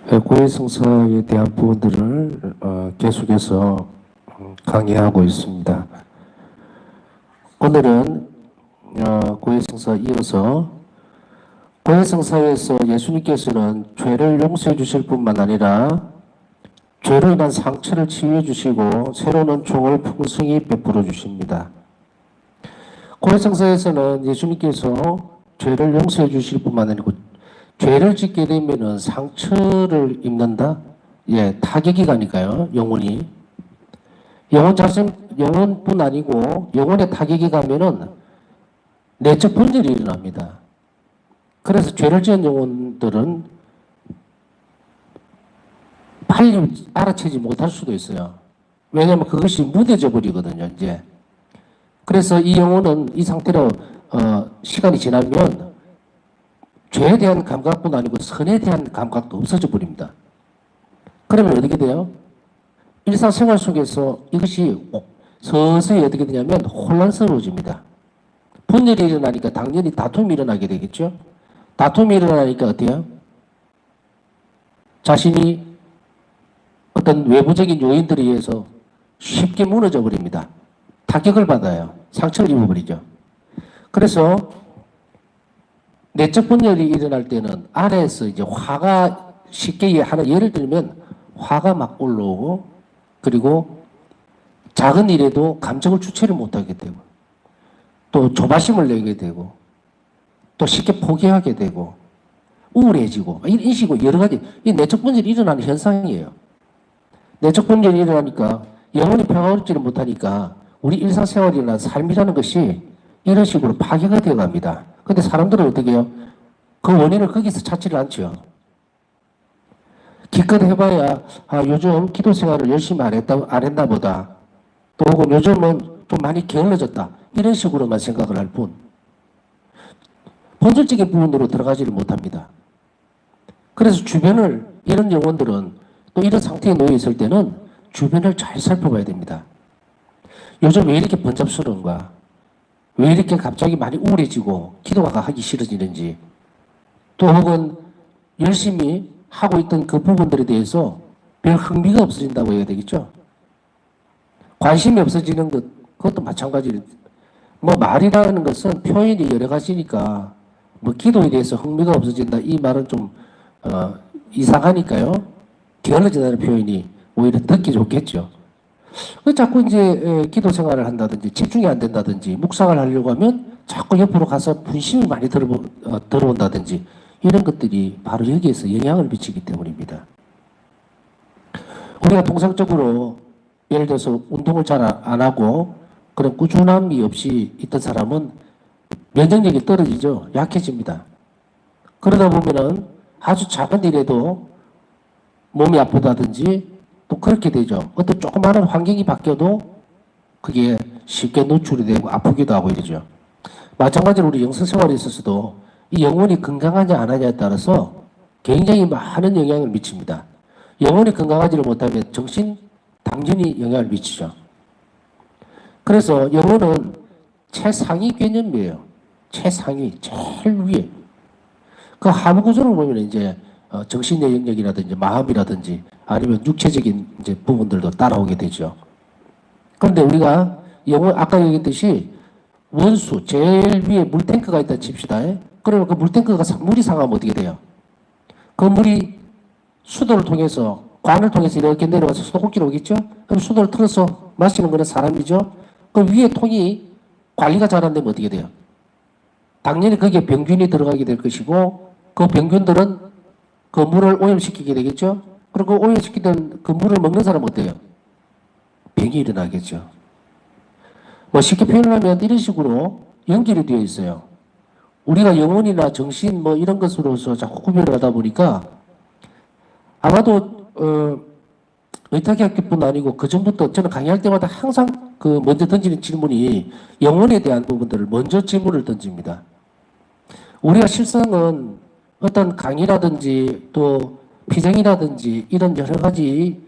고해성사에 대한 부분들을 계속해서 강의하고 있습니다. 오늘은 고해성사 이어서 고해성사에서 예수님께서는 죄를 용서해 주실 뿐만 아니라 죄로 인한 상처를 치유해 주시고 새로운 은총을 풍성히 베풀어 주십니다. 고해성사에서는 예수님께서 죄를 용서해 주실 뿐만 아니고 죄를 짓게 되면은 상처를 입는다? 예, 타격이 가니까요, 영혼이. 영혼뿐 아니고, 영혼에 타격이 가면은 내적 분열이 일어납니다. 그래서 죄를 지은 영혼들은 빨리 알아채지 못할 수도 있어요. 왜냐하면 그것이 무뎌져 버리거든요, 이제. 그래서 이 영혼은 이 상태로, 시간이 지나면 죄에 대한 감각뿐 아니고 선에 대한 감각도 없어져 버립니다. 그러면 어떻게 돼요? 일상생활 속에서 이것이 서서히 어떻게 되냐면 혼란스러워집니다. 분열이 일어나니까 당연히 다툼이 일어나게 되겠죠? 다툼이 일어나니까 어때요? 자신이 어떤 외부적인 요인들에 의해서 쉽게 무너져 버립니다. 타격을 받아요. 상처를 입어버리죠. 그래서 내적 분열이 일어날 때는 아래에서 이제 화가 쉽게 하나 예를 들면 화가 막 올라오고 그리고 작은 일에도 감정을 주체를 못하게 되고 또 조바심을 내게 되고 또 쉽게 포기하게 되고 우울해지고 이런 식으로 여러 가지 이 내적 분열이 일어나는 현상이에요. 내적 분열이 일어나니까 영혼이 평화롭지를 못하니까 우리 일상생활이나 삶이라는 것이 이런 식으로 파괴가 되어갑니다. 근데 사람들은 어떻게 해요? 그 원인을 거기서 찾지를 않죠. 기껏 해봐야 요즘 기도 생활을 열심히 안 했나 보다. 또 혹은 요즘은 좀 많이 게을러졌다. 이런 식으로만 생각을 할 뿐. 본질적인 부분으로 들어가지를 못합니다. 그래서 주변을 이런 영혼들은 또 이런 상태에 놓여 있을 때는 주변을 잘 살펴봐야 됩니다. 요즘 왜 이렇게 번잡스러운가? 왜 이렇게 갑자기 많이 우울해지고 기도가 하기 싫어지는지 또 혹은 열심히 하고 있던 그 부분들에 대해서 별 흥미가 없어진다고 해야 되겠죠. 관심이 없어지는 그것도 마찬가지로 뭐 말이라는 것은 표현이 여러 가지니까 뭐 기도에 대해서 흥미가 없어진다 이 말은 좀 이상하니까요. 게을러진다는 표현이 오히려 듣기 좋겠죠. 자꾸 이제 기도 생활을 한다든지 집중이 안 된다든지 묵상을 하려고 하면 자꾸 옆으로 가서 분심이 많이 들어온다든지 이런 것들이 바로 여기에서 영향을 미치기 때문입니다. 우리가 통상적으로 예를 들어서 운동을 잘 안 하고 그런 꾸준함이 없이 있던 사람은 면역력이 떨어지죠. 약해집니다. 그러다 보면은 아주 작은 일에도 몸이 아프다든지 또 그렇게 되죠. 어떤 조그마한 환경이 바뀌어도 그게 쉽게 노출이 되고 아프기도 하고 이러죠. 마찬가지로 우리 영성생활에 있어서도 이 영혼이 건강하냐 안 하냐에 따라서 굉장히 많은 영향을 미칩니다. 영혼이 건강하지를 못하면 정신 당연히 영향을 미치죠. 그래서 영혼은 최상위 개념이에요. 최상위, 제일 위에. 그 하부 구조를 보면 이제 정신의 영역이라든지 마음이라든지 아니면 육체적인 이제 부분들도 따라오게 되죠. 그런데 우리가 영혼 아까 얘기했듯이 원수 제일 위에 물탱크가 있다 칩시다. 그러면 그 물탱크가 물이 상하면 어떻게 돼요? 그 물이 수도를 통해서 관을 통해서 이렇게 내려와서 수도꼭지로 오겠죠? 그럼 수도를 틀어서 마시는 거는 사람이죠. 그 위에 통이 관리가 잘 안 되면 어떻게 돼요? 당연히 거기에 병균이 들어가게 될 것이고 그 병균들은 그 물을 오염시키게 되겠죠? 그리고 오염시키던 그 물을 먹는 사람은 어때요? 병이 일어나겠죠. 뭐 쉽게 표현하면 이런 식으로 연결이 되어 있어요. 우리가 영혼이나 정신 뭐 이런 것으로서 자꾸 구별을 하다 보니까 아마도 의탁학교뿐 아니고 그 전부터 저는 강의할 때마다 항상 그 먼저 던지는 질문이 영혼에 대한 부분들을 먼저 질문을 던집니다. 우리가 실상은 어떤 강의라든지 또 피정이라든지 이런 여러 가지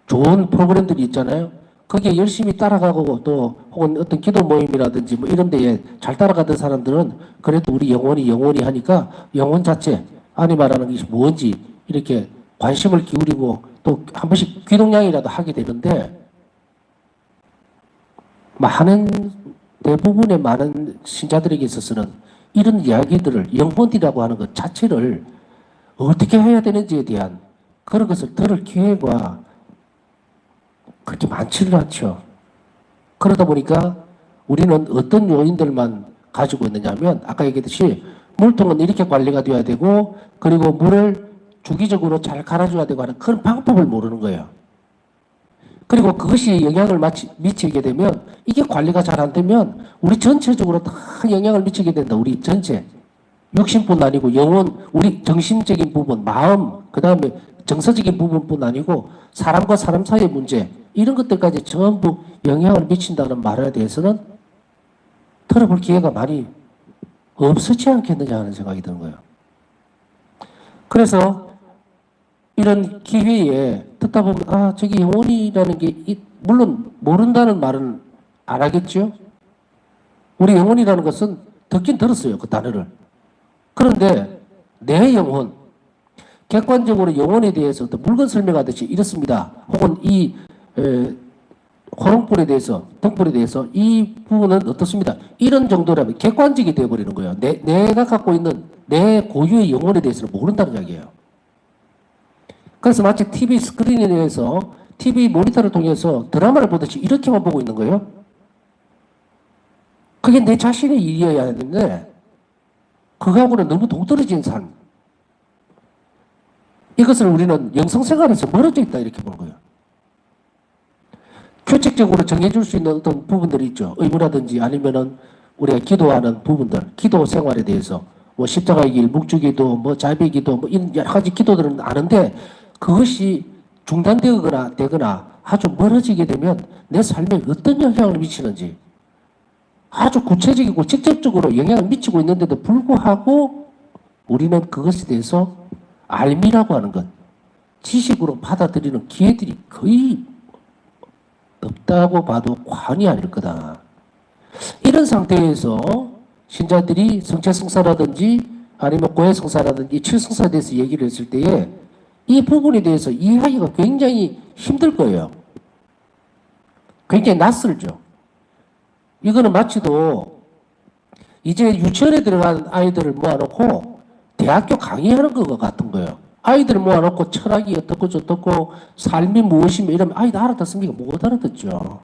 좋은 프로그램들이 있잖아요. 거기에 열심히 따라가고 또 혹은 어떤 기도 모임이라든지 뭐 이런 데에 잘 따라가던 사람들은 그래도 우리 영혼이 하니까 영혼 자체 안에 말하는 것이 뭔지 이렇게 관심을 기울이고 또 한 번씩 귀동냥이라도 하게 되는데, 많은 대부분의 많은 신자들에게 있어서는 이런 이야기들을 영혼이라고 하는 것 자체를 어떻게 해야 되는지에 대한 그런 것을 들을 기회가 그렇게 많지를 않죠. 그러다 보니까 우리는 어떤 요인들만 가지고 있느냐면, 아까 얘기했듯이 물통은 이렇게 관리가 돼야 되고, 그리고 물을 주기적으로 잘 갈아줘야 되고 하는 그런 방법을 모르는 거예요. 그리고 그것이 영향을 미치게 되면, 이게 관리가 잘 안 되면 우리 전체적으로 다 영향을 미치게 된다. 우리 전체. 육신뿐 아니고 영혼, 우리 정신적인 부분, 마음, 그 다음에 정서적인 부분뿐 아니고 사람과 사람 사이의 문제, 이런 것들까지 전부 영향을 미친다는 말에 대해서는 들어볼 기회가 많이 없었지 않겠느냐 하는 생각이 드는 거예요. 그래서 이런 기회에 듣다 보면, 아, 저기 영혼이라는 게, 물론 모른다는 말은 안 하겠죠? 우리 영혼이라는 것은 듣긴 들었어요, 그 단어를. 그런데 내 영혼, 객관적으로 영혼에 대해서 어떤 물건 설명하듯이 이렇습니다. 혹은 이 호롱불에 대해서, 등불에 대해서 이 부분은 어떻습니다. 이런 정도라면 객관적이 되어버리는 거예요. 내가 갖고 있는 내 고유의 영혼에 대해서는 모른다는 이야기예요. 그래서 마치 TV 스크린에 대해서 TV 모니터를 통해서 드라마를 보듯이 이렇게만 보고 있는 거예요. 그게 내 자신의 일이어야 하는데 그거하고는 너무 동떨어진 삶. 이것을 우리는 영성생활에서 멀어져 있다 이렇게 보는 거예요. 규칙적으로 정해줄 수 있는 어떤 부분들이 있죠. 의무라든지 아니면은 우리가 기도하는 부분들, 기도 생활에 대해서 뭐 십자가의 길, 묵주기도, 뭐 자비기도, 뭐 이런 여러 가지 기도들은 아는데 그것이 중단되거나 아주 멀어지게 되면 내 삶에 어떤 영향을 미치는지 아주 구체적이고 직접적으로 영향을 미치고 있는데도 불구하고 우리는 그것에 대해서 알미라고 하는 것, 지식으로 받아들이는 기회들이 거의 없다고 봐도 과언이 아닐 거다. 이런 상태에서 신자들이 성체성사라든지 아니면 고해성사라든지 칠성사에 대해서 얘기를 했을 때에 이 부분에 대해서 이해하기가 굉장히 힘들 거예요. 굉장히 낯설죠. 이거는 마치도 이제 유치원에 들어간 아이들을 모아놓고 대학교 강의하는 것과 같은 거예요. 아이들을 모아놓고 철학이 어떻고 저떻고 삶이 무엇이며 이러면 아이들 알아듣습니까? 못 알아듣죠.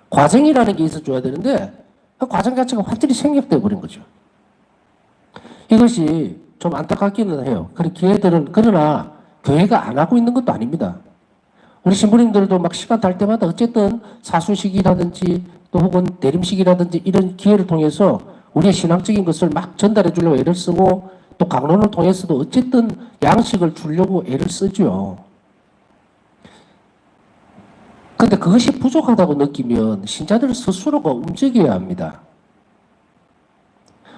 과정이라는 게 있어줘야 되는데 그 과정 자체가 완전히 생략돼 버린 거죠. 이것이 좀 안타깝기는 해요. 그런 기회들은 그러나 교회가 안 하고 있는 것도 아닙니다. 우리 신부님들도 막 시간 달 때마다 어쨌든 사수식이라든지 또 혹은 대림식이라든지 이런 기회를 통해서 우리의 신앙적인 것을 막 전달해 주려고 애를 쓰고 또 강론을 통해서도 어쨌든 양식을 주려고 애를 쓰죠. 근데 그것이 부족하다고 느끼면 신자들 스스로가 움직여야 합니다.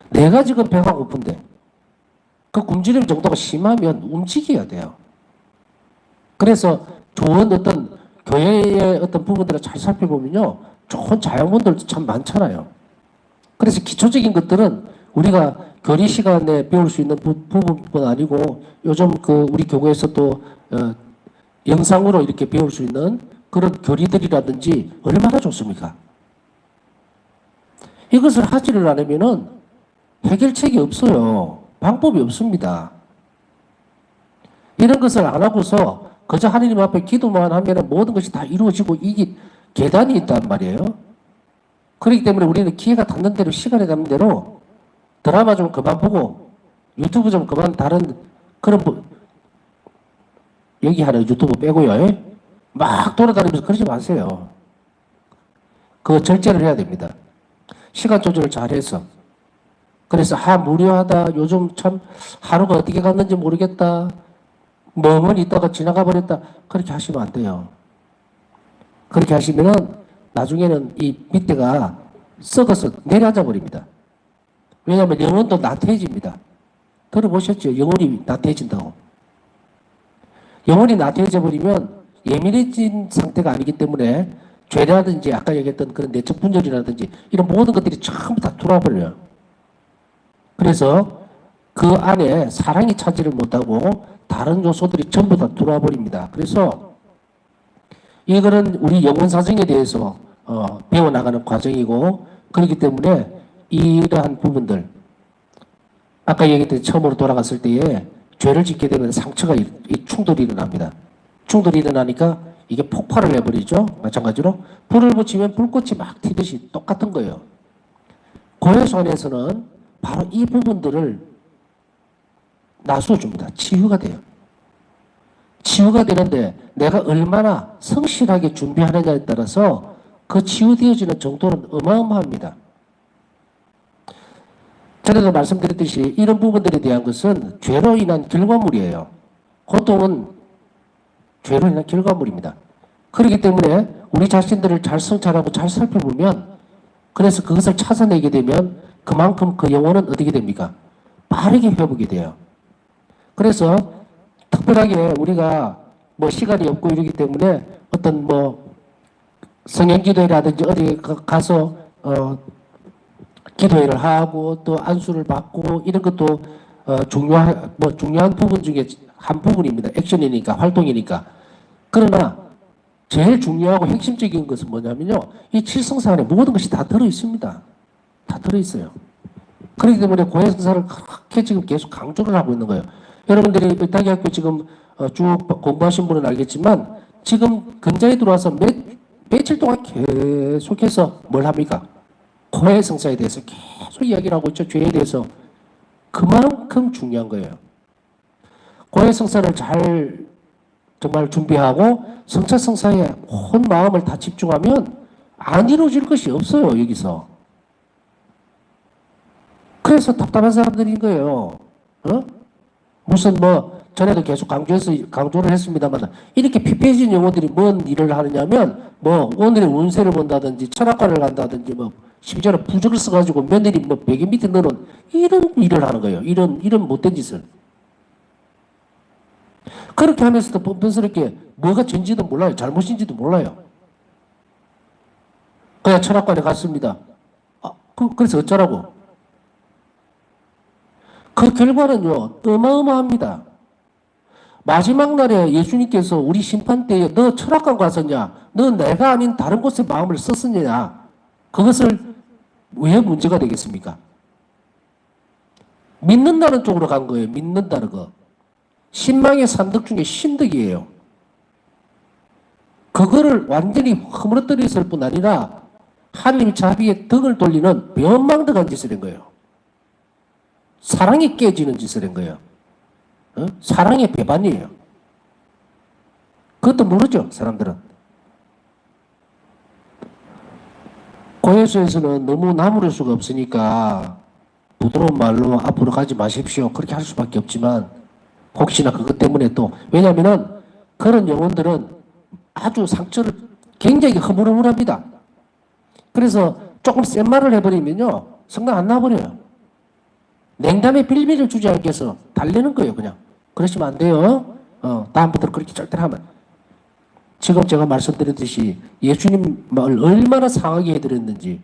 내가 지금 배가 고픈데 그 굶주림 정도가 심하면 움직여야 돼요. 그래서 좋은 어떤 교회의 어떤 부분들을 잘 살펴보면요. 좋은 자연분들도 참 많잖아요. 그래서 기초적인 것들은 우리가 교리 시간에 배울 수 있는 부분뿐 아니고 요즘 그 우리 교구에서 또 영상으로 이렇게 배울 수 있는 그런 교리들이라든지 얼마나 좋습니까? 이것을 하지를 않으면은 해결책이 없어요. 방법이 없습니다. 이런 것을 안 하고서 그저 하느님 앞에 기도만 하면 모든 것이 다 이루어지고 이게 계단이 있단 말이에요. 그렇기 때문에 우리는 기회가 닿는 대로 시간이 닿는 대로 드라마 좀 그만 보고 유튜브 좀 그만 다른 그런 여기 하는 유튜브 빼고요. 막 돌아다니면서 그러지 마세요. 그거 절제를 해야 됩니다. 시간 조절을 잘해서. 그래서 무료하다. 요즘 참 하루가 어떻게 갔는지 모르겠다. 멍하니 있다가 지나가 버렸다. 그렇게 하시면 안 돼요. 그렇게 하시면은 나중에는 이 밑에가 썩어서 내려앉아 버립니다. 왜냐하면 영혼도 나태해집니다. 들어보셨죠? 영혼이 나태해진다고. 영혼이 나태해져 버리면 예민해진 상태가 아니기 때문에 죄라든지 아까 얘기했던 그런 내적 분열이라든지 이런 모든 것들이 전부 다 들어와 버려요. 그래서 그 안에 사랑이 차지를 못하고 다른 요소들이 전부 다 들어와 버립니다. 그래서 이거는 우리 영혼 사정에 대해서 배워나가는 과정이고, 그렇기 때문에 이러한 부분들, 아까 얘기했듯이 처음으로 돌아갔을 때에 죄를 짓게 되면 상처가, 충돌이 일어납니다. 충돌이 일어나니까 이게 폭발을 해버리죠. 마찬가지로 불을 붙이면 불꽃이 막 튀듯이 똑같은 거예요. 고해소 안에서는 바로 이 부분들을 나눠줍니다. 치유가 돼요. 치유가 되는데 내가 얼마나 성실하게 준비하느냐에 따라서 그 치유되어지는 정도는 어마어마합니다. 전에도 말씀드렸듯이 이런 부분들에 대한 것은 죄로 인한 결과물이에요. 고통은 죄로 인한 결과물입니다. 그렇기 때문에 우리 자신들을 잘 성찰하고 잘 살펴보면, 그래서 그것을 찾아내게 되면 그만큼 그 영혼은 어떻게 됩니까? 빠르게 회복이 돼요. 그래서 특별하게 우리가 뭐 시간이 없고 이러기 때문에 어떤 뭐 성행기도회라든지 어디 가서 기도회를 하고 또 안수를 받고 이런 것도 중요한 부분 중에 한 부분입니다. 액션이니까, 활동이니까. 그러나 제일 중요하고 핵심적인 것은 뭐냐면요, 이 칠성사 안에 모든 것이 다 들어있습니다. 다 들어있어요. 그렇기 때문에 고해성사를 그렇게 지금 계속 강조를 하고 있는 거예요. 여러분들이 의탁의학교 지금 쭉 공부하신 분은 알겠지만, 지금 근자에 들어와서 며칠 동안 계속해서 뭘 합니까? 고해성사에 대해서 계속 이야기를 하고 있죠. 죄에 대해서. 그만큼 중요한 거예요. 고해성사를 잘 정말 준비하고 성찰성사에 온 마음을 다 집중하면 안 이루어질 것이 없어요. 여기서. 그래서 답답한 사람들인 거예요. 무슨 뭐 전에도 계속 강조를 했습니다만, 이렇게 피폐해진 영혼들이 뭔 일을 하느냐면, 뭐 오늘의 운세를 본다든지 철학관을 간다든지, 뭐 심지어는 부적을 써가지고 며느리 뭐 베개 밑에 넣는 이런 일을 하는 거예요. 이런 못된 짓을. 그렇게 하면서도 뻔뻔스럽게 뭐가 전지도 몰라요. 잘못인지도 몰라요. 그냥 철학관에 갔습니다. 그래서 어쩌라고? 그 결과는요, 어마어마합니다. 마지막 날에 예수님께서 우리 심판대에 너 철학관 갔었냐? 너 내가 아닌 다른 곳에 마음을 썼었냐? 그것을 왜 문제가 되겠습니까? 믿는다는 쪽으로 간 거예요. 믿는다는 거. 신망의 산덕 중에 신덕이에요. 그거를 완전히 허물어뜨렸을 뿐 아니라 하나님 자비의 덕을 돌리는 변망덕한 짓을 한 거예요. 사랑이 깨지는 짓을 한 거예요. 사랑의 배반이에요. 그것도 모르죠, 사람들은. 고해소에서는 너무 나무랄 수가 없으니까 부드러운 말로 앞으로 가지 마십시오, 그렇게 할 수밖에 없지만, 혹시나 그것 때문에 또, 왜냐면은 그런 영혼들은 아주 상처를 굉장히 허물허물합니다. 그래서 조금 센 말을 해버리면요, 성당 안 나버려요. 냉담에 빌미를 주지 않겠어. 달래는 거예요, 그냥. 그러시면 안 돼요. 다음부터 그렇게 절대로 하면. 지금 제가 말씀드렸듯이 예수님을 얼마나 상하게 해드렸는지.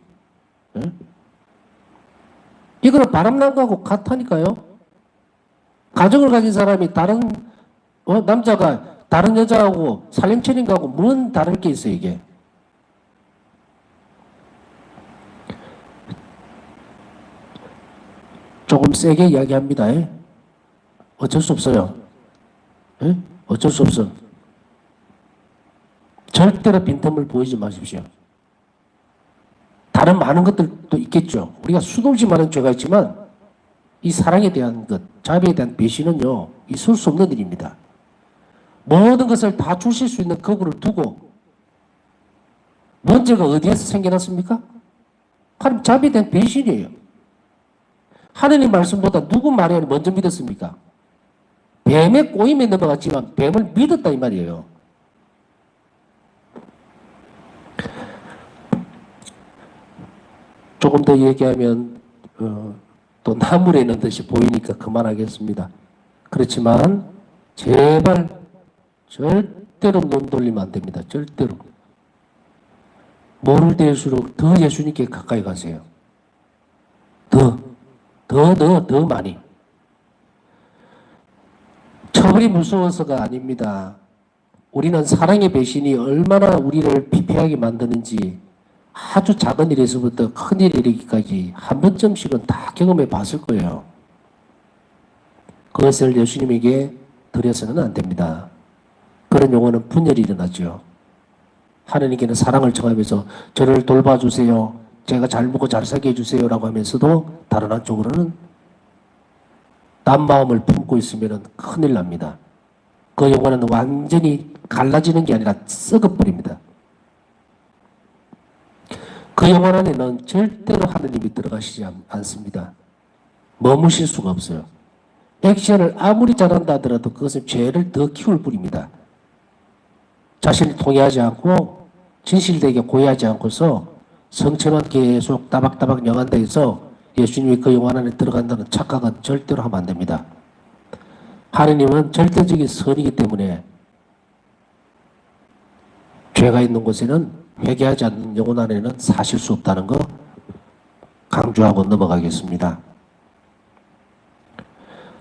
이거는 바람난 거하고 같다니까요. 가정을 가진 사람이 다른, 남자가 다른 여자하고 살림처린 거하고 뭔 다를 게 있어요, 이게. 조금 세게 이야기합니다. 어쩔 수 없어요. 어쩔 수 없어. 절대로 빈틈을 보이지 마십시오. 다른 많은 것들도 있겠죠. 우리가 수도 없이 많은 죄가 있지만 이 사랑에 대한 것, 자비에 대한 배신은요, 있을 수 없는 일입니다. 모든 것을 다 주실 수 있는 거구를 두고 문제가 어디에서 생겨났습니까? 하나님 자비에 대한 배신이에요. 하느님 말씀보다 누구 말에 먼저 믿었습니까? 뱀의 꼬임에 넘어갔지만 뱀을 믿었다 이 말이에요. 조금 더 얘기하면 또 나물에 있는 듯이 보이니까 그만하겠습니다. 그렇지만 제발 절대로 눈 돌리면 안 됩니다. 절대로. 모를 때일수록 더 예수님께 가까이 가세요. 더 많이. 처벌이 무서워서가 아닙니다. 우리는 사랑의 배신이 얼마나 우리를 피폐하게 만드는지 아주 작은 일에서부터 큰 일에 이르기까지 한 번쯤씩은 다 경험해 봤을 거예요. 그것을 예수님에게 드려서는 안 됩니다. 그런 용어는 분열이 일어나죠. 하나님께는 사랑을 청하면서 저를 돌봐주세요. 제가 잘 먹고 잘 살게 해주세요. 라고 하면서도 다른 한쪽으로는 딴 마음을 품고 있으면 큰일 납니다. 그 영혼은 완전히 갈라지는 게 아니라 썩어버립니다. 그 영혼 안에는 절대로 하느님이 들어가시지 않습니다. 머무실 수가 없어요. 액션을 아무리 잘한다 하더라도 그것은 죄를 더 키울 뿐입니다. 자신을 통해하지 않고 진실되게 고해하지 않고서 성체만 계속 따박따박 영한다 해서 예수님이 그 영혼 안에 들어간다는 착각은 절대로 하면 안 됩니다. 하느님은 절대적인 선이기 때문에 죄가 있는 곳에는 회개하지 않는 영혼 안에는 사실 수 없다는 거 강조하고 넘어가겠습니다.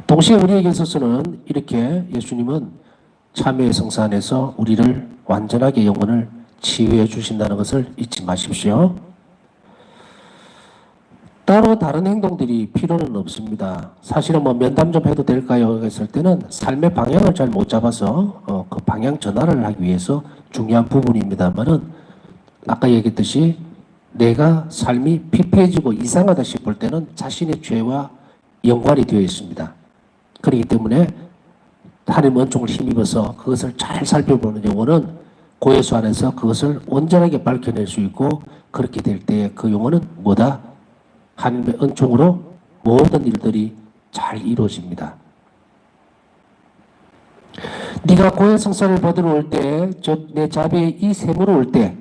동시에 우리에게 있어서는 이렇게 예수님은 참회의 성사 안에서 우리를 완전하게 영혼을 치유해 주신다는 것을 잊지 마십시오. 따로 다른 행동들이 필요는 없습니다. 사실은 뭐 면담 좀 해도 될까요? 했을 때는 삶의 방향을 잘 못 잡아서 그 방향 전환을 하기 위해서 중요한 부분입니다만은 아까 얘기했듯이 내가 삶이 피폐해지고 이상하다 싶을 때는 자신의 죄와 연관이 되어 있습니다. 그렇기 때문에 하나님 은총을 힘입어서 그것을 잘 살펴보는 영혼은 고해수 안에서 그것을 온전하게 밝혀낼 수 있고 그렇게 될 때 그 영혼은 뭐다? 하나님의 은총으로 모든 일들이 잘 이루어집니다. 네가 고해성사를 받으러 올 때, 즉 내 자비에 이 샘으로 올 때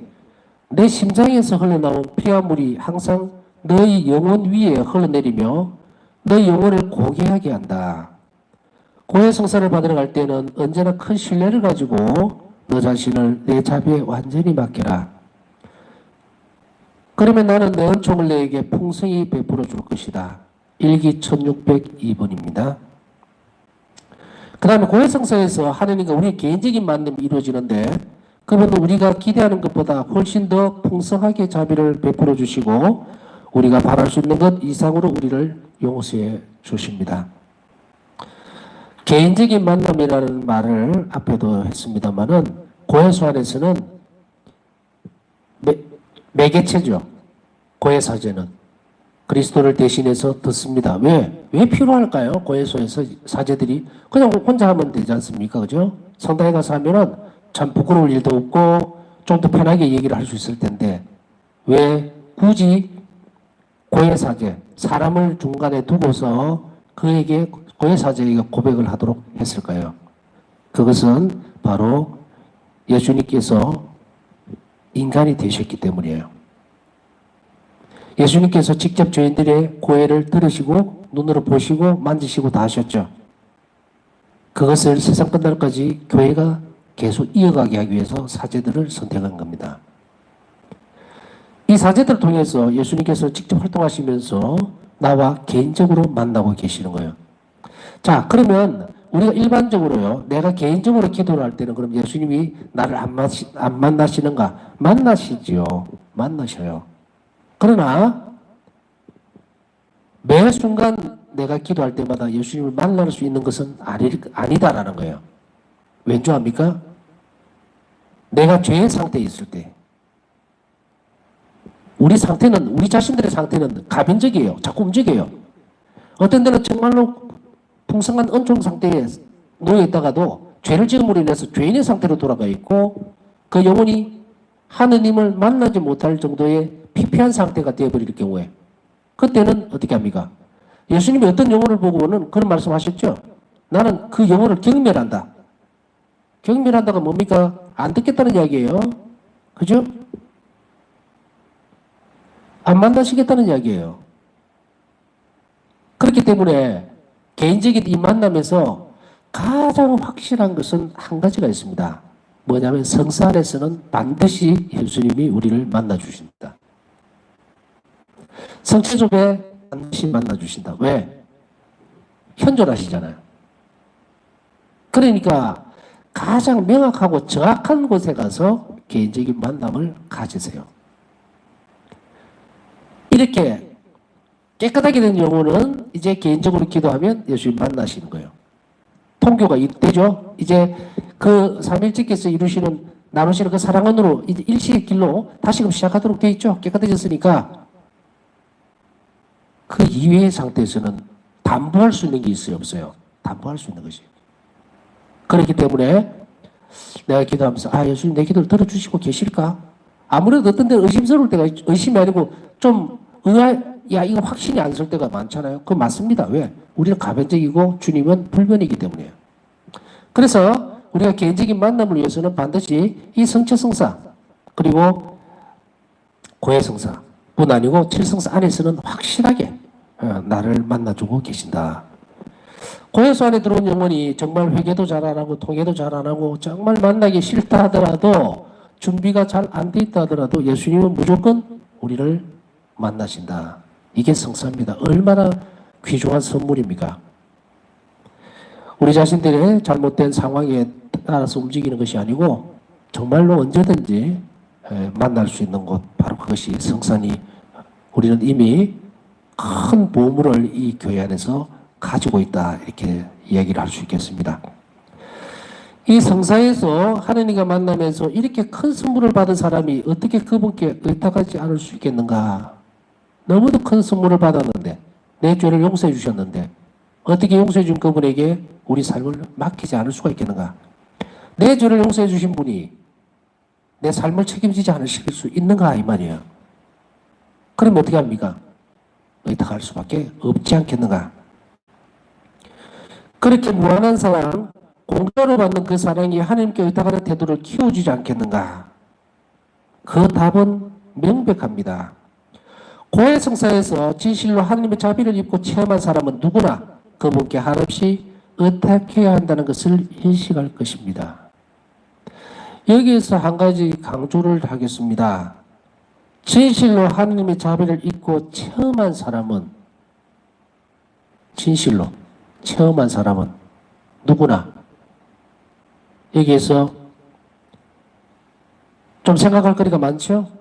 내 심장에서 흘러나온 피화물이 항상 너희 영혼 위에 흘러내리며 너희 영혼을 고개하게 한다. 고해성사를 받으러 갈 때는 언제나 큰 신뢰를 가지고 너 자신을 내 자비에 완전히 맡겨라. 그러면 나는 내 은총을 너에게 풍성히 베풀어 줄 것이다. 일기 1602번입니다. 그 다음에 고해성사에서 하느님과 우리의 개인적인 만남이 이루어지는데 그분은 우리가 기대하는 것보다 훨씬 더 풍성하게 자비를 베풀어 주시고 우리가 바랄 수 있는 것 이상으로 우리를 용서해 주십니다. 개인적인 만남이라는 말을 앞에도 했습니다만은 고해수 안에서는 매개체죠. 고해사제는 그리스도를 대신해서 듣습니다. 왜 필요할까요? 고해수에서 사제들이 그냥 혼자 하면 되지 않습니까? 그죠? 성당에 가서 하면은 참 부끄러울 일도 없고 좀 더 편하게 얘기를 할 수 있을 텐데 왜 굳이 고해사제 사람을 중간에 두고서 그에게 고해사제에게 고백을 하도록 했을까요? 그것은 바로 예수님께서 인간이 되셨기 때문이에요. 예수님께서 직접 죄인들의 고해를 들으시고 눈으로 보시고 만지시고 다 하셨죠. 그것을 세상 끝날까지 교회가 계속 이어가게 하기 위해서 사제들을 선택한 겁니다. 이 사제들을 통해서 예수님께서 직접 활동하시면서 나와 개인적으로 만나고 계시는 거예요. 자, 그러면 우리가 일반적으로요, 내가 개인적으로 기도를 할 때는 그럼 예수님이 나를 안 만나시는가? 만나시지요. 만나셔요. 그러나 매 순간 내가 기도할 때마다 예수님을 만날 수 있는 것은 아니다라는 거예요. 왠지 압니까? 내가 죄의 상태에 있을 때 우리 자신들의 상태는 가변적이에요. 자꾸 움직여요. 어떤 데는 정말로 풍성한 은총 상태에 놓여 있다가도 죄를 지음으로 인해서 죄인의 상태로 돌아가 있고 그 영혼이 하느님을 만나지 못할 정도의 피폐한 상태가 되어버릴 경우에 그때는 어떻게 합니까? 예수님이 어떤 영혼을 보고는 그런 말씀하셨죠. 나는 그 영혼을 경멸한다. 경멸한다가 뭡니까? 안 듣겠다는 이야기예요. 그죠? 안 만나시겠다는 이야기예요. 그렇기 때문에 개인적인 이 만남에서 가장 확실한 것은 한 가지가 있습니다. 뭐냐면 성사 안에서는 반드시 예수님이 우리를 만나 주십니다. 성체족에 반드시 만나 주신다. 왜? 현존하시잖아요. 그러니까 가장 명확하고 정확한 곳에 가서 개인적인 만남을 가지세요. 이렇게 깨끗하게 된 영혼은 이제 개인적으로 기도하면 예수님 만나시는 거예요. 통교가 되죠. 이제 그 삼일째께서 이루시는 나누시는 그 사랑원으로 이제 일시의 길로 다시금 시작하도록 되어 있죠. 깨끗해졌으니까 그 이외의 상태에서는 담보할 수 있는 게 있어요, 없어요? 담보할 수 있는 것이. 그렇기 때문에 내가 기도하면서 예수님 내 기도를 들어주시고 계실까? 아무래도 어떤 데는 의심스러울 때가 의심이 아니고 좀 이거 확신이 안 설 때가 많잖아요. 그거 맞습니다. 왜? 우리는 가변적이고 주님은 불변이기 때문이에요. 그래서 우리가 개인적인 만남을 위해서는 반드시 이 성체성사 그리고 고해성사 뿐 아니고 칠성사 안에서는 확실하게 나를 만나주고 계신다. 고해소 안에 들어온 영혼이 정말 회개도 잘 안 하고 통회도 잘 안 하고 정말 만나기 싫다 하더라도 준비가 잘 안 돼 있다 하더라도 예수님은 무조건 우리를 만나신다. 이게 성사입니다. 얼마나 귀중한 선물입니까? 우리 자신들의 잘못된 상황에 따라서 움직이는 것이 아니고 정말로 언제든지 만날 수 있는 곳, 바로 그것이 성산이 우리는 이미 큰 보물을 이 교회 안에서 가지고 있다, 이렇게 이야기를 할 수 있겠습니다. 이 성사에서 하느님과 만나면서 이렇게 큰 선물을 받은 사람이 어떻게 그분께 의탁하지 않을 수 있겠는가? 너무도 큰 선물을 받았는데, 내 죄를 용서해 주셨는데 어떻게 용서해 준 그분에게 우리 삶을 맡기지 않을 수가 있겠는가? 내 죄를 용서해 주신 분이 내 삶을 책임지지 않으실 수 있는가, 이 말이에요. 그럼 어떻게 합니까? 의탁할 수밖에 없지 않겠는가? 그렇게 무한한 사랑, 공짜로 받는 그 사랑이 하나님께 의탁하는 태도를 키워주지 않겠는가? 그 답은 명백합니다. 고해성사에서 진실로 하나님의 자비를 입고 체험한 사람은 누구나 그분께 한없이 의탁해야 한다는 것을 인식할 것입니다. 여기에서 한 가지 강조를 하겠습니다. 진실로 하나님의 자비를 입고 체험한 사람은, 진실로 체험한 사람은 누구나, 여기에서 좀 생각할 거리가 많죠?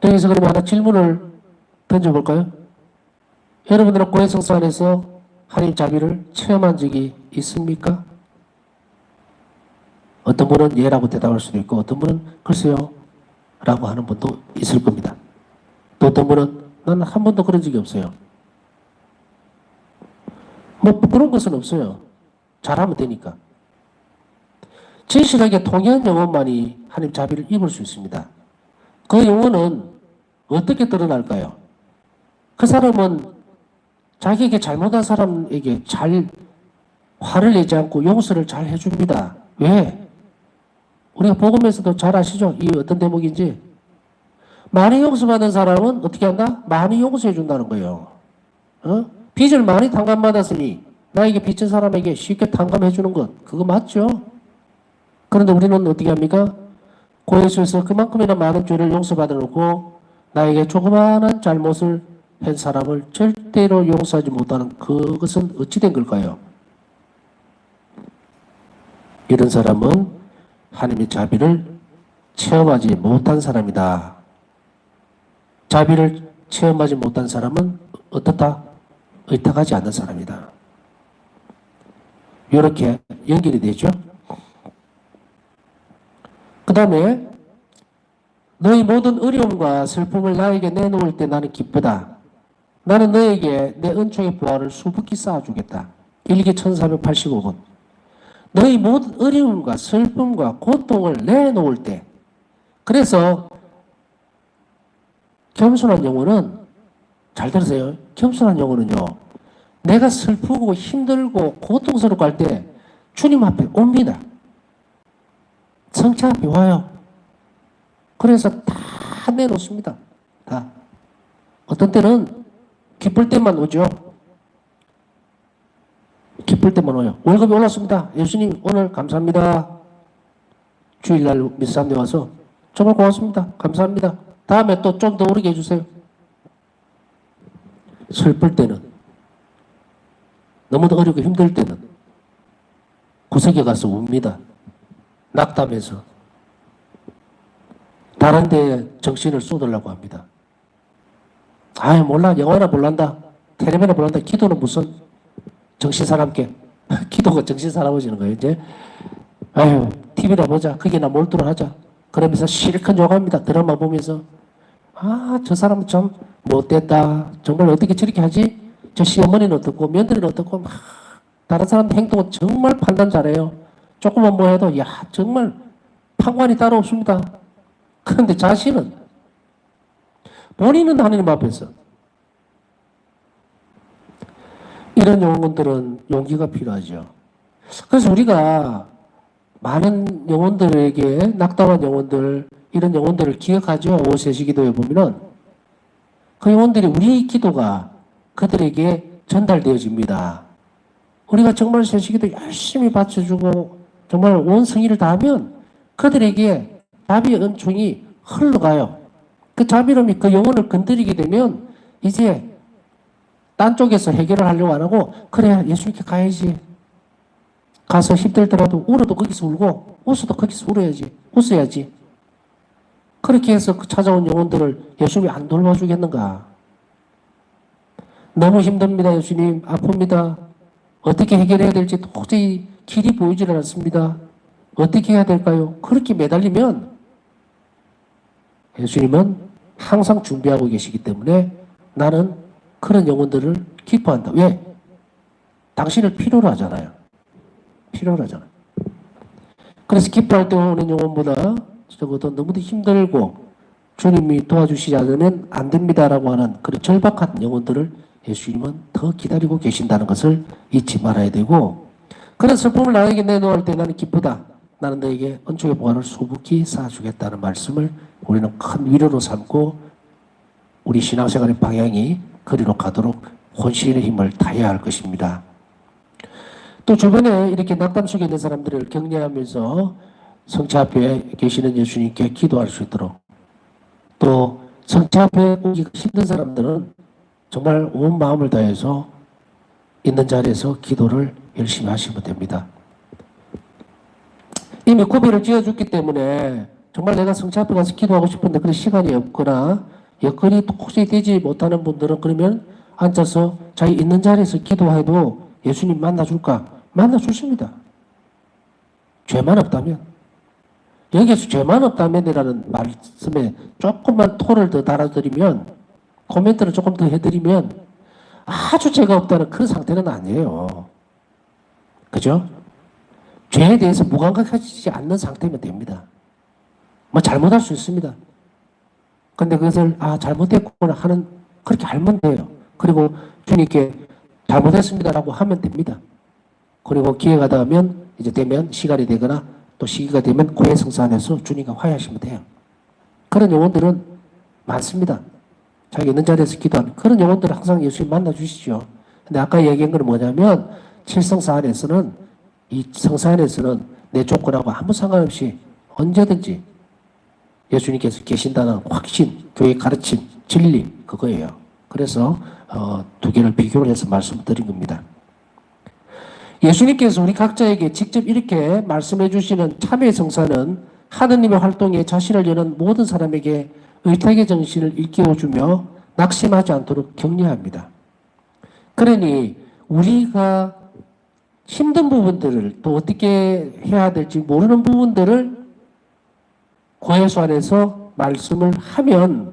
여기서 그러면 하나 질문을 던져볼까요? 여러분들은 고해성사 안에서 하나님 자비를 체험한 적이 있습니까? 어떤 분은 예라고 대답할 수도 있고 어떤 분은 글쎄요 라고 하는 분도 있을 겁니다. 또 어떤 분은 나는 한 번도 그런 적이 없어요. 뭐 그런 것은 없어요. 잘하면 되니까. 진실하게 통해한 영혼만이 하나님 자비를 입을 수 있습니다. 그 영혼은 어떻게 드러날까요? 그 사람은 자기에게 잘못한 사람에게 잘 화를 내지 않고 용서를 잘 해줍니다. 왜? 우리가 복음에서도 잘 아시죠? 이 어떤 대목인지. 많이 용서받은 사람은 어떻게 한다? 많이 용서해 준다는 거예요. 빚을 많이 탕감받았으니 나에게 빚진 사람에게 쉽게 탕감해 주는 것, 그거 맞죠? 그런데 우리는 어떻게 합니까? 고해소에서 그만큼이나 많은 죄를 용서받아 놓고 나에게 조그마한 잘못을 한 사람을 절대로 용서하지 못하는 그것은 어찌 된 걸까요? 이런 사람은 하나님의 자비를 체험하지 못한 사람이다. 자비를 체험하지 못한 사람은 어떻다? 의탁하지 않는 사람이다. 이렇게 연결이 되죠. 그 다음에 너희 모든 어려움과 슬픔을 나에게 내놓을 때 나는 기쁘다. 나는 너에게 내 은총의 보화를 수북히 쌓아주겠다. 일기 1485번. 너희 모든 어려움과 슬픔과 고통을 내놓을 때, 그래서 겸손한 영혼은, 잘 들으세요. 겸손한 영혼은요, 내가 슬프고 힘들고 고통스럽고 할 때 주님 앞에 옵니다. 성체 앞에 와요. 그래서 다 내놓습니다. 다. 어떤 때는 기쁠 때만 오죠. 기쁠 때만 오요. 월급이 올랐습니다. 예수님 오늘 감사합니다. 주일날 미사함에 와서 정말 고맙습니다. 감사합니다. 다음에 또 좀 더 오르게 해주세요. 슬플 때는, 너무도 어렵고 힘들 때는 구석에 가서 웁니다. 낙담해서. 다른 데에 정신을 쏟으려고 합니다. 아이, 몰라. 영어나 몰란다. 텔레비나 몰란다. 기도는 무슨 정신사납게. 기도가 정신사나워지는 거예요, 이제. 아유, TV나 보자. 거기나 몰두를 하자. 그러면서 실컷 욕합니다. 드라마 보면서. 아, 저 사람은 참 못됐다. 정말 어떻게 저렇게 하지? 저 시어머니는 어떻고, 며느리는 어떻고, 막 다른 사람 행동은 정말 판단 잘해요. 조금만 뭐 해도, 야, 정말 판관이 따로 없습니다. 그런데 자신은, 본인은 하나님 앞에서. 이런 영혼들은 용기가 필요하죠. 그래서 우리가 많은 영혼들에게, 낙담한 영혼들, 이런 영혼들을 기억하죠. 오세시 기도에 보면은 그 영혼들이 우리 기도가 그들에게 전달되어집니다. 우리가 정말 세시기도 열심히 바쳐주고 정말 온 성의를 다하면 그들에게 자비의 은총이 흘러가요. 그 자비로움이 그 영혼을 건드리게 되면 이제 딴 쪽에서 해결을 하려고 안 하고, 그래, 예수님께 가야지. 가서 힘들더라도 울어도 거기서 울고 웃어도 거기서 웃어야지. 그렇게 해서 그 찾아온 영혼들을 예수님이 안 돌봐주겠는가? 너무 힘듭니다. 예수님, 아픕니다. 어떻게 해결해야 될지 도저히 길이 보이질 않습니다. 어떻게 해야 될까요? 그렇게 매달리면 예수님은 항상 준비하고 계시기 때문에 나는 그런 영혼들을 기뻐한다. 왜? 당신을 필요로 하잖아요. 필요로 하잖아요. 그래서 기뻐할 때 오는 영혼보다 적어도 너무도 힘들고 주님이 도와주시지 않으면 안 됩니다라고 하는 그런 절박한 영혼들을 예수님은 더 기다리고 계신다는 것을 잊지 말아야 되고, 그런 슬픔을 나에게 내놓을 때 나는 기쁘다. 나는 너에게 은총의 보화를 수북히 쌓아주겠다는 말씀을 우리는 큰 위로로 삼고 우리 신앙생활의 방향이 그리로 가도록 혼신의 힘을 다해야 할 것입니다. 또 주변에 이렇게 낙담 속에 있는 사람들을 격려하면서 성체 앞에 계시는 예수님께 기도할 수 있도록, 또 성체 앞에 오기가 힘든 사람들은 정말 온 마음을 다해서 있는 자리에서 기도를 열심히 하시면 됩니다. 이미 고비를 지어줬기 때문에 정말 내가 성체 앞에 가서 기도하고 싶은데 그런 시간이 없거나 여건이 도저히 되지 못하는 분들은 그러면 앉아서 자기 있는 자리에서 기도해도 예수님 만나줄까? 만나주십니다. 죄만 없다면. 여기에서 죄만 없다면이라는 말씀에 조금만 토를 더 달아드리면, 코멘트를 조금 더 해드리면 아주 죄가 없다는 그런 상태는 아니에요. 그죠? 죄에 대해서 무감각해지지 않는 상태면 됩니다. 뭐 잘못할 수 있습니다. 근데 그것을 잘못했구나 하는, 그렇게 알면 돼요. 그리고 주님께 잘못했습니다라고 하면 됩니다. 그리고 기회가 되면 시간이 되거나 또 시기가 되면 고해성사안에서 주님과 화해하시면 돼요. 그런 영혼들은 많습니다. 자기 있는 자리에서 기도하는 그런 영혼들을 항상 예수님 만나주시죠. 근데 아까 얘기한 건 뭐냐면, 칠성사안에서는, 이 성사안에서는 내 조건하고 아무 상관없이 언제든지 예수님께서 계신다는 확신, 교회의 가르침, 진리, 그거예요. 그래서 두 개를 비교를 해서 말씀을 드린 겁니다. 예수님께서 우리 각자에게 직접 이렇게 말씀해 주시는 참회 성사는 하느님의 활동에 자신을 여는 모든 사람에게 의탁의 정신을 일깨워주며 낙심하지 않도록 격려합니다. 그러니 우리가 힘든 부분들을 또 어떻게 해야 될지 모르는 부분들을 고해수 안에서 말씀을 하면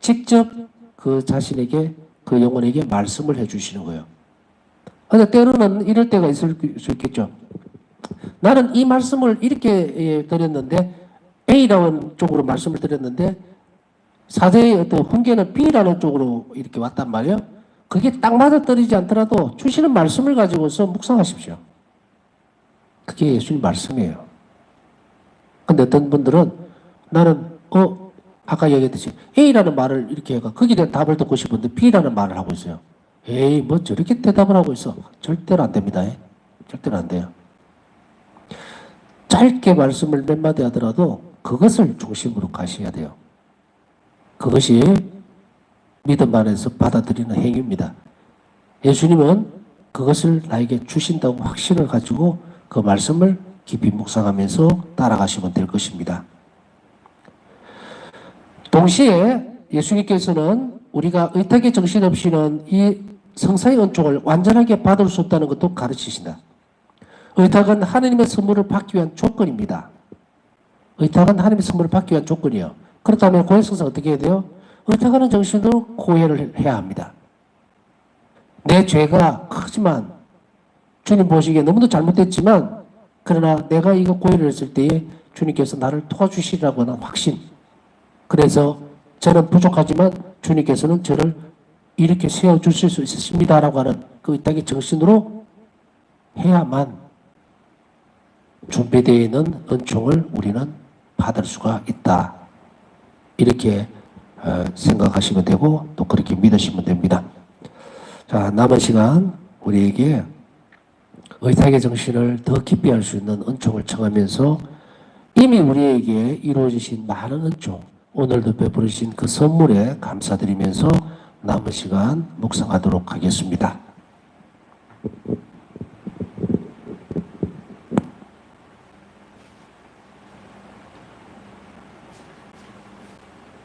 직접 그 자신에게, 그 영혼에게 말씀을 해주시는 거예요. 그런데 때로는 이럴 때가 있을 수 있겠죠. 나는 이 말씀을 이렇게 드렸는데, A라는 쪽으로 말씀을 드렸는데 사제의 어떤 훈계는 B라는 쪽으로 이렇게 왔단 말이에요. 그게 딱 맞아떨어지지 않더라도 주시는 말씀을 가지고서 묵상하십시오. 그게 예수님 말씀이에요. 근데 어떤 분들은 나는 아까 얘기했듯이 A라는 말을 이렇게 해가 거기에 대한 답을 듣고 싶은데 B라는 말을 하고 있어요. 에이, 뭐 저렇게 대답을 하고 있어. 절대로 안 됩니다. 절대로 안 돼요. 짧게 말씀을 몇 마디 하더라도 그것을 중심으로 가셔야 돼요. 그것이 믿음 안에서 받아들이는 행위입니다. 예수님은 그것을 나에게 주신다고 확신을 가지고 그 말씀을 깊이 묵상하면서 따라가시면 될 것입니다. 동시에 예수님께서는 우리가 의탁의 정신 없이는 이 성사의 은총을 완전하게 받을 수 없다는 것도 가르치신다. 의탁은 하나님의 선물을 받기 위한 조건입니다. 의탁은 하나님의 선물을 받기 위한 조건이에요. 그렇다면 고해성사 어떻게 해야 돼요? 의탁하는 정신으로 고해를 해야 합니다. 내 죄가 크지만 주님 보시기에 너무도 잘못됐지만 그러나 내가 이거 고해를 했을 때에 주님께서 나를 도와주시리라고 하는 확신. 그래서 저는 부족하지만 주님께서는 저를 이렇게 세워주실 수 있습니다라고 하는 그 의탁의 정신으로 해야만 준비되어 있는 은총을 우리는 받을 수가 있다. 이렇게 생각하시면 되고 또 그렇게 믿으시면 됩니다. 자, 남은 시간 우리에게 의탁의 정신을 더 깊이 할 수 있는 은총을 청하면서 이미 우리에게 이루어지신 많은 은총, 오늘도 베풀으신 그 선물에 감사드리면서 남은 시간 묵상하도록 하겠습니다.